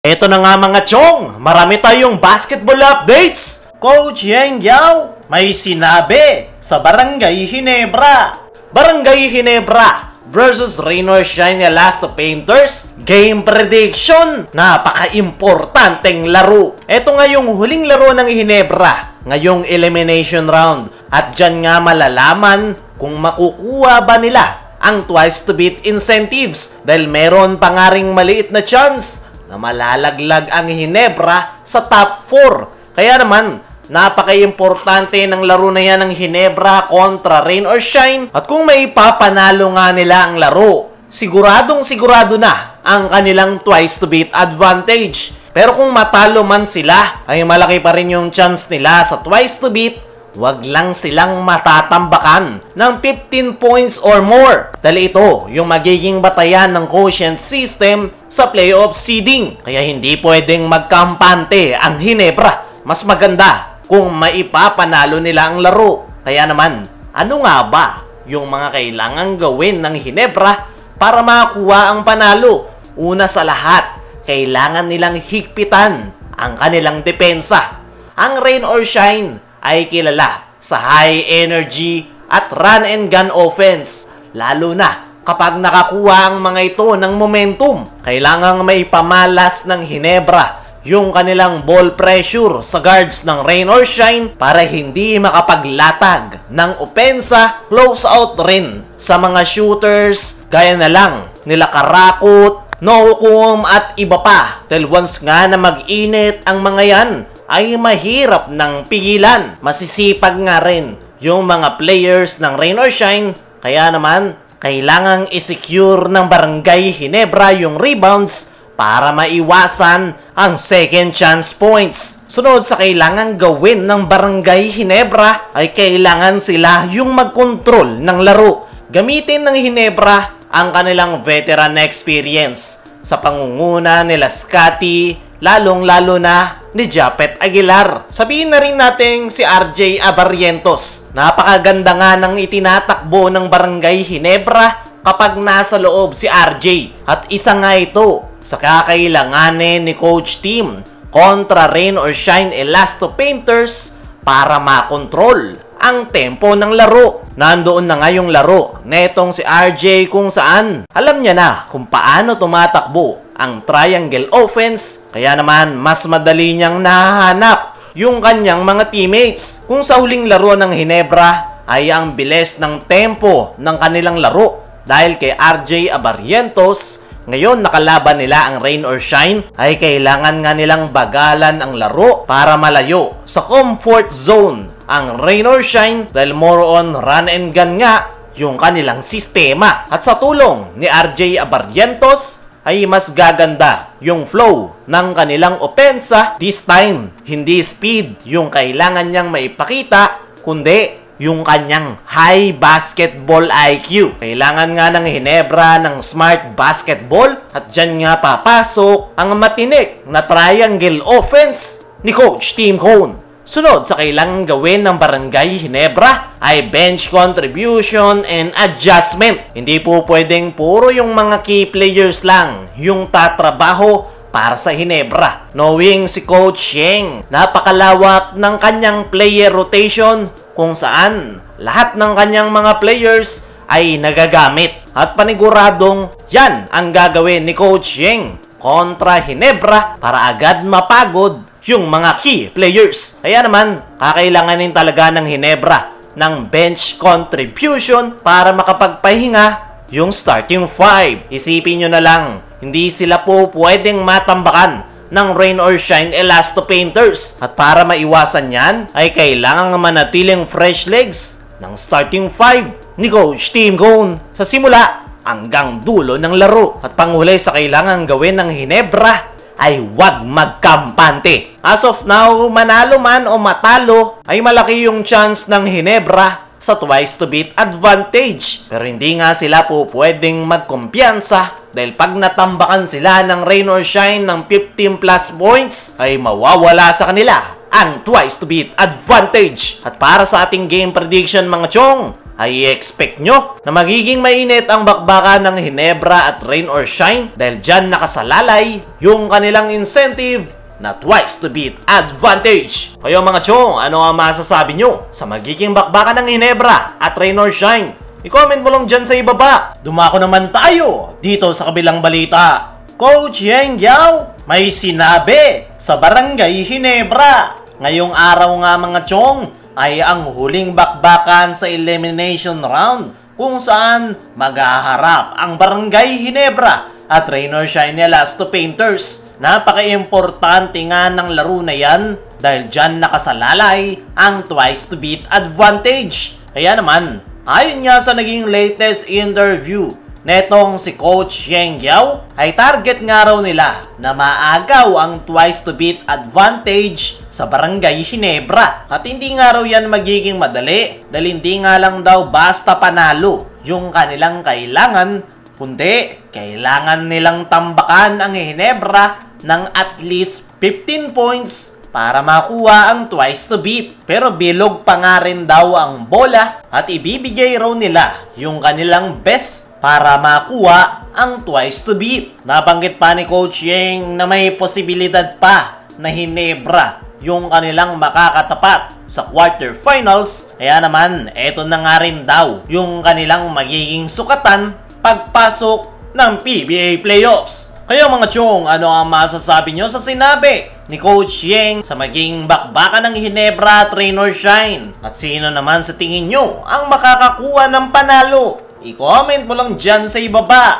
Eto na nga mga chong, marami tayong basketball updates! Coach Yang Yao may sinabi sa Barangay Ginebra. Barangay Ginebra versus Rain or Shine Elasto Painters game prediction. Napaka-importanteng laro. Eto nga yung huling laro ng Ginebra ngayong elimination round. At dyan nga malalaman kung makukuha ba nila ang twice to beat incentives dahil meron pa nga ring maliit na chance na malalaglag ang Ginebra sa top 4. Kaya naman, napaka-importante ng laro na yan ng Ginebra kontra Rain or Shine. At kung may papanalo nga nila ang laro, siguradong sigurado na ang kanilang twice to beat advantage. Pero kung matalo man sila, ay malaki pa rin yung chance nila sa twice to beat. Wag lang silang matatambakan ng 15 points or more. Dahil ito yung magiging batayan ng quotient system sa playoff seeding. Kaya hindi pwedeng magkampante ang Ginebra. Mas maganda kung maipapanalo nila ang laro. Kaya naman, ano nga ba yung mga kailangang gawin ng Ginebra para makakuha ang panalo? Una sa lahat, kailangan nilang higpitan ang kanilang depensa. Ang Rain or Shine ay kilala sa high energy at run and gun offense. Lalo na kapag nakakuha ang mga ito ng momentum. Kailangang maipamalas ng Ginebra yung kanilang ball pressure sa guards ng Rain or Shine para hindi makapaglatag ng opensa. Close out rin sa mga shooters gaya na lang nila Karakot, Nohukum at iba pa. Dahil once nga na mag-init ang mga yan, ay mahirap ng pigilan. Masisipag nga rin yung mga players ng Rain or Shine. Kaya naman, kailangang i-secure ng Barangay Ginebra yung rebounds para maiwasan ang second chance points. Sunod sa kailangan gawin ng Barangay Ginebra ay kailangan sila yung mag-control ng laro. Gamitin ng Ginebra ang kanilang veteran experience sa pangunguna nila Scotty, lalong-lalo na ni Japet Aguilar. Sabihin na rin natin si RJ Abarrientos. Napakaganda nga ng itinatakbo ng Barangay Ginebra kapag nasa loob si RJ. At isa nga ito sa kakailanganin ni Coach Team kontra Rain or Shine Elasto Painters para makontrol ang tempo ng laro. Nandoon na nga yung laro netong si RJ kung saan alam niya na kung paano tumatakbo ang triangle offense. Kaya naman mas madali niyang nahahanap yung kanyang mga teammates. Kung sa huling laro ng Ginebra ay ang bilis ng tempo ng kanilang laro dahil kay RJ Abarrientos, ngayon nakalaban nila ang Rain or Shine ay kailangan nga nilang bagalan ang laro para malayo sa comfort zone ang Rain or Shine dahil more on run and gun nga yung kanilang sistema. At sa tulong ni RJ Abarrientos ay mas gaganda yung flow ng kanilang opensa. This time, hindi speed yung kailangan niyang maipakita, kundi yung kanyang high basketball IQ. Kailangan nga ng Ginebra ng smart basketball at dyan nga papasok ang matinik na triangle offense ni Coach Tim Cone. Sunod sa kailangan gawin ng Barangay Ginebra ay bench contribution and adjustment. Hindi po pwedeng puro yung mga key players lang yung tatrabaho para sa Ginebra. Knowing si Coach Yang, napakalawak ng kanyang player rotation kung saan lahat ng kanyang mga players ay nagagamit. At paniguradong yan ang gagawin ni Coach Yang kontra Ginebra para agad mapagod yung mga key players. Kaya naman, kakailanganin talaga ng Ginebra ng bench contribution para makapagpahinga yung starting 5. Isipin nyo na lang, hindi sila po pwedeng matambakan ng Rain or Shine Elasto Painters. At para maiwasan yan, ay kailangan manatiling fresh legs ng starting 5 ni Coach Tim Cone sa simula hanggang dulo ng laro. At panghuli sa kailangan gawin ng Ginebra ay huwag magkampante. As of now, manalo man o matalo, ay malaki yung chance ng Ginebra sa twice to beat advantage. Pero hindi nga sila po pwedeng magkumpiyansa dahil pag natambakan sila ng Rain or Shine ng 15 plus points, ay mawawala sa kanila ang twice to beat advantage. At para sa ating game prediction mga chong, ay i-expect nyo na magiging mainit ang bakbakan ng Ginebra at Rain or Shine dahil dyan nakasalalay yung kanilang incentive na twice to beat advantage. Kayo mga chong, ano ang masasabi nyo sa magiging bakbakan ng Ginebra at Rain or Shine? I-comment mo lang dyan sa ibaba. Dumako naman tayo dito sa kabilang balita. Coach Yeng Yao may sinabi sa Barangay Ginebra. Ngayong araw nga mga chong ay ang huling bakbakan sa elimination round kung saan maghaharap ang Barangay Ginebra at Rain or Shine ni Elasto Painters. Napaka-importante nga ng laro na yan dahil dyan nakasalalay ang twice to beat advantage. Kaya naman, ayon nga sa naging latest interview netong si Coach Yeng Yao, ay target nga raw nila na maagaw ang twice to beat advantage sa Barangay Ginebra. At hindi nga raw yan magiging madali dahil hindi nga lang daw basta panalo yung kanilang kailangan, kundi kailangan nilang tambakan ang Ginebra ng at least 15 points para makuha ang twice to beat. Pero bilog pa nga rin daw ang bola at ibibigay raw nila yung kanilang best para makuha ang twice to beat. Nabanggit pa ni Coach Yeng na may posibilidad pa na Ginebra yung kanilang makakatapat sa quarterfinals. Kaya naman, eto na nga rin daw yung kanilang magiging sukatan pagpasok ng PBA Playoffs. Kaya mga chong, ano ang masasabi nyo sa sinabi ni Coach Yeng sa maging bakbakan ng Ginebra at Rain or Shine? At sino naman sa tingin nyo ang makakakuha ng panalo? I-comment mo lang dyan sa ibaba.